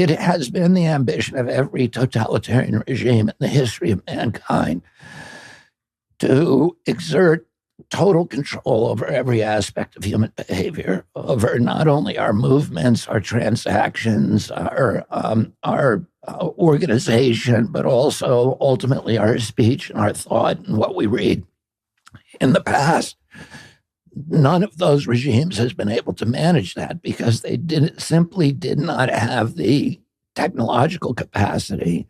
It has been the ambition of every totalitarian regime in the history of mankind to exert total control over every aspect of human behavior, over not only our movements, our transactions, our organization, but also ultimately our speech and our thought and what we read. In the past, none of those regimes has been able to manage that because they simply did not have the technological capacity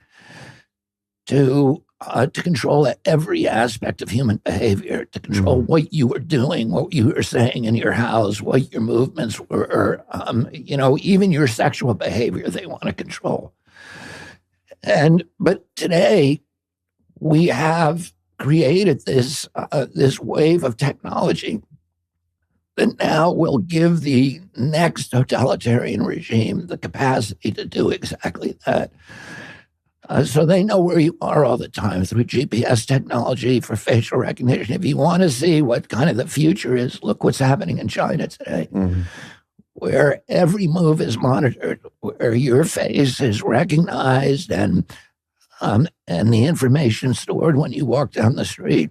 to control every aspect of human behavior, to control what you were doing, what you were saying in your house, what your movements were, even your sexual behavior they want to control. But today we have created this wave of technology that now will give the next totalitarian regime the capacity to do exactly that. So they know where you are all the time through GPS technology for facial recognition. If you want to see what kind of the future is, look what's happening in China today, where every move is monitored, where your face is recognized and the information stored when you walk down the street,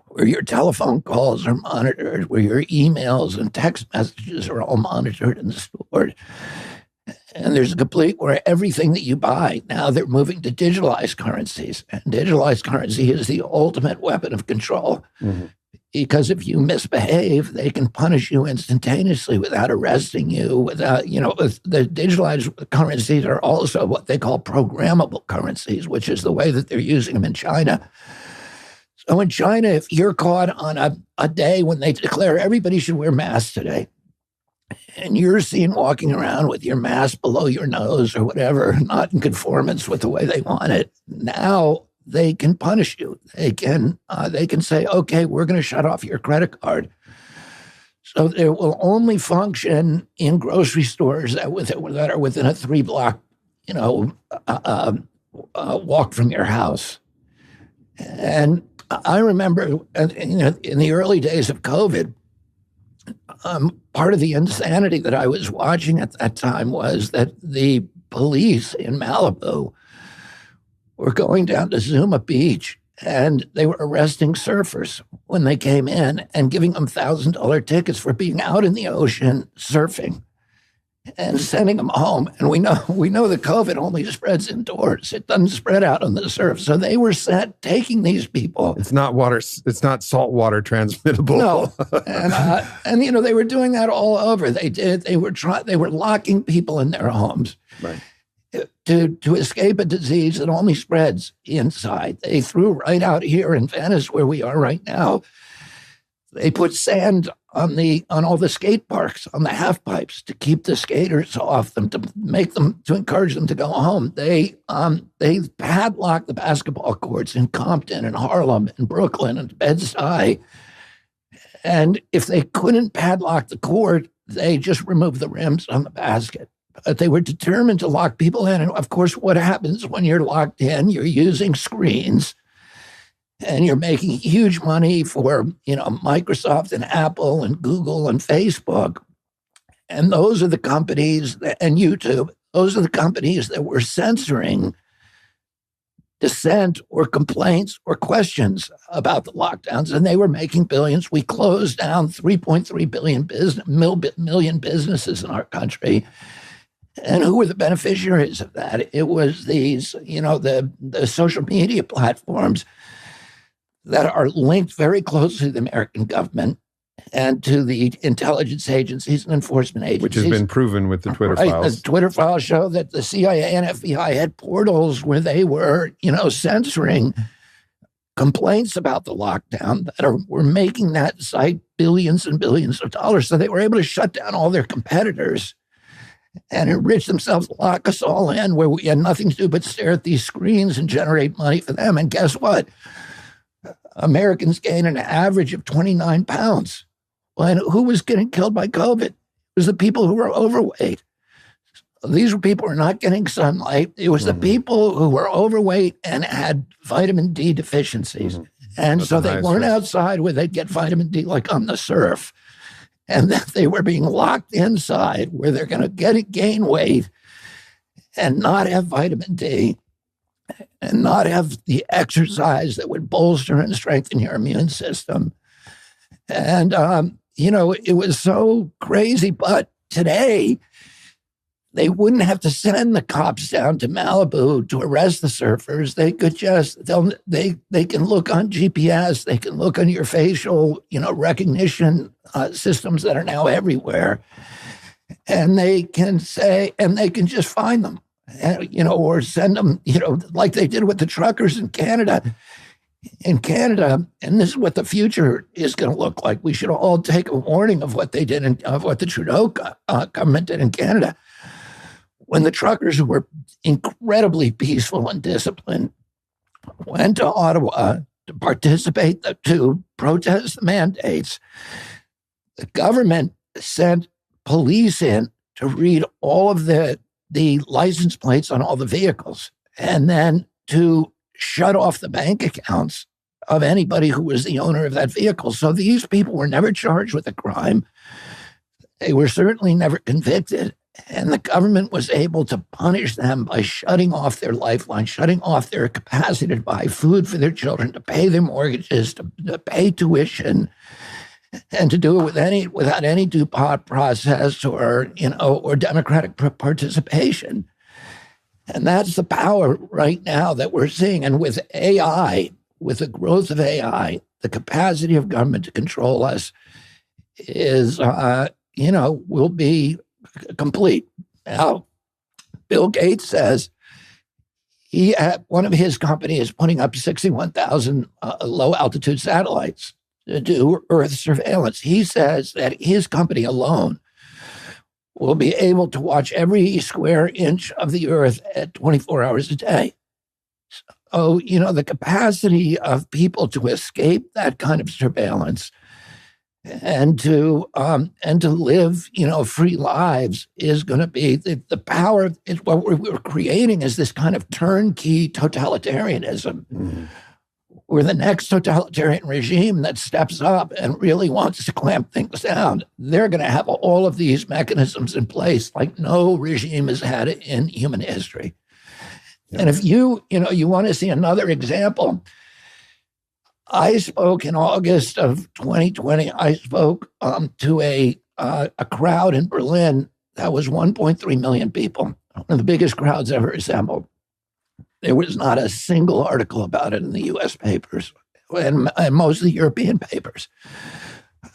where your telephone calls are monitored, where your emails and text messages are all monitored and stored. And there's a complete where everything that you buy, now they're moving to digitalized currencies. And digitalized currency is the ultimate weapon of control. Because if you misbehave, they can punish you instantaneously without arresting you, without, the digitalized currencies are also what they call programmable currencies, which is the way that they're using them in China. So in China, if you're caught on a day when they declare everybody should wear masks today, and you're seen walking around with your mask below your nose or whatever, not in conformance with the way they want it, now they can punish you. They can say, okay, we're going to shut off your credit card. So it will only function in grocery stores that are within a 3-block, walk from your house. And I remember, in the early days of COVID, part of the insanity that I was watching at that time was that the police in Malibu were going down to Zuma Beach and they were arresting surfers when they came in and giving them $1,000 tickets for being out in the ocean surfing and sending them home. And we know that COVID only spreads indoors. It doesn't spread out on the surf. So they were taking these people. It's not salt water transmittable. No. And they were doing that all over. They were locking people in their homes. Right. To escape a disease that only spreads inside. They threw right out here in Venice, where we are right now. They put sand on all the skate parks, on the half pipes, to keep the skaters off them, to encourage them to go home. They padlocked the basketball courts in Compton and Harlem and Brooklyn and Bed-Stuy. And if they couldn't padlock the court, they just removed the rims on the basket. But they were determined to lock people in. And of course, what happens when you're locked in? You're using screens. And you're making huge money for, Microsoft and Apple and Google and Facebook. And those are the companies, and YouTube, those are the companies that were censoring dissent or complaints or questions about the lockdowns. And they were making billions. We closed down 3.3 million businesses in our country. And who were the beneficiaries of that? It was these, the social media platforms that are linked very closely to the American government and to the intelligence agencies and enforcement agencies. Which has been proven with the Twitter files. The Twitter files show that the CIA and FBI had portals where they were, censoring complaints about the lockdown that were making that site billions and billions of dollars. So they were able to shut down all their competitors and enrich themselves, lock us all in where we had nothing to do but stare at these screens and generate money for them. And guess what? Americans gained an average of 29 pounds. Well, and who was getting killed by COVID? It was the people who were overweight. These were people who were not getting sunlight. It was the people who were overweight and had vitamin D deficiencies. And so they weren't outside where they'd get vitamin D like on the surf. And that they were being locked inside where they're going to gain weight and not have vitamin D and not have the exercise that would bolster and strengthen your immune system. And, it was so crazy. But today, they wouldn't have to send the cops down to Malibu to arrest the surfers. They could they can look on GPS, they can look on your facial, recognition systems that are now everywhere, and they can just find them, or send them, like they did with the truckers in Canada. In Canada, and this is what the future is going to look like. We should all take a warning of what they did, of what the Trudeau government did in Canada. When the truckers, who were incredibly peaceful and disciplined, went to Ottawa to participate, to protest the mandates, the government sent police in to read all of the license plates on all the vehicles, and then to shut off the bank accounts of anybody who was the owner of that vehicle. So these people were never charged with a crime. They were certainly never convicted. And the government was able to punish them by shutting off their lifeline, shutting off their capacity to buy food for their children, to pay their mortgages, to pay tuition, and to do it without any due process or democratic participation. And that's the power right now that we're seeing. And with AI, with the growth of AI, the capacity of government to control us is, will be complete. Now, Bill Gates says one of his companies is putting up 61,000 low-altitude satellites to do Earth surveillance. He says that his company alone will be able to watch every square inch of the Earth at 24 hours a day. So, the capacity of people to escape that kind of surveillance and to live, free lives is going to be the power. What we're creating is this kind of turnkey totalitarianism. Mm-hmm. We're the next totalitarian regime that steps up and really wants to clamp things down. They're going to have all of these mechanisms in place like no regime has had in human history. Yeah. And if you want to see another example, I spoke in August of 2020. I spoke to a crowd in Berlin that was 1.3 million people, one of the biggest crowds ever assembled. There was not a single article about it in the U.S. papers and most of the European papers.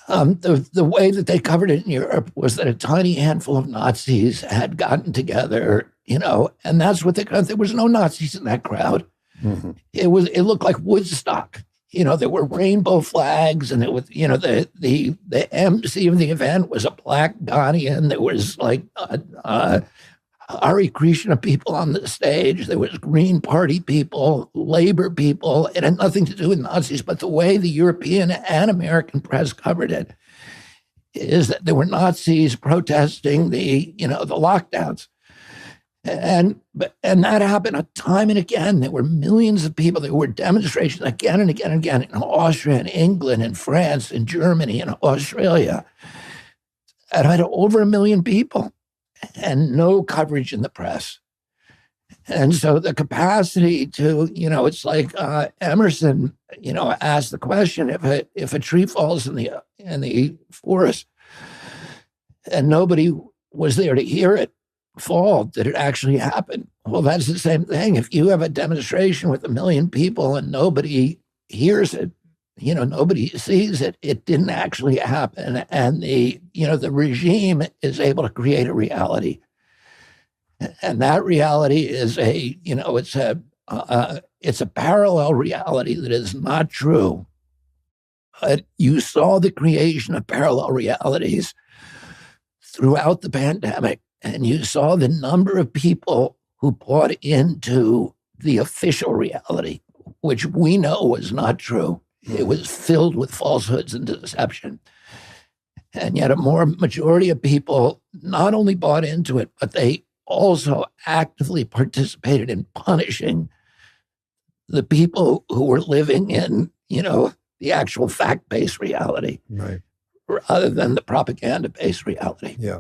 The way that they covered it in Europe was that a tiny handful of Nazis had gotten together, and that's what there was no Nazis in that crowd. Mm-hmm. It looked like Woodstock. There were rainbow flags, and it was, the MC of the event was a black Ghanaian. There was like Hare Krishna people on the stage. There was Green Party people, Labor people. It had nothing to do with Nazis, but the way the European and American press covered it is that there were Nazis protesting the lockdowns. And that happened time and again. There were millions of people. There were demonstrations again and again and again in Austria and England and France and Germany and Australia. And I had over 1 million people and no coverage in the press. And so the capacity to, it's like Emerson, asked the question, if a tree falls in the forest and nobody was there to hear it fall, did it actually happen? Well, that's the same thing. If you have a demonstration with 1 million people and nobody hears it, nobody sees it, it didn't actually happen. And the regime is able to create a reality. And that reality is it's a parallel reality that is not true. But you saw the creation of parallel realities throughout the pandemic. And you saw the number of people who bought into the official reality, which we know was not true. It was filled with falsehoods and deception. And yet a majority of people not only bought into it, but they also actively participated in punishing the people who were living in, the actual fact-based reality, right, rather than the propaganda-based reality. Yeah.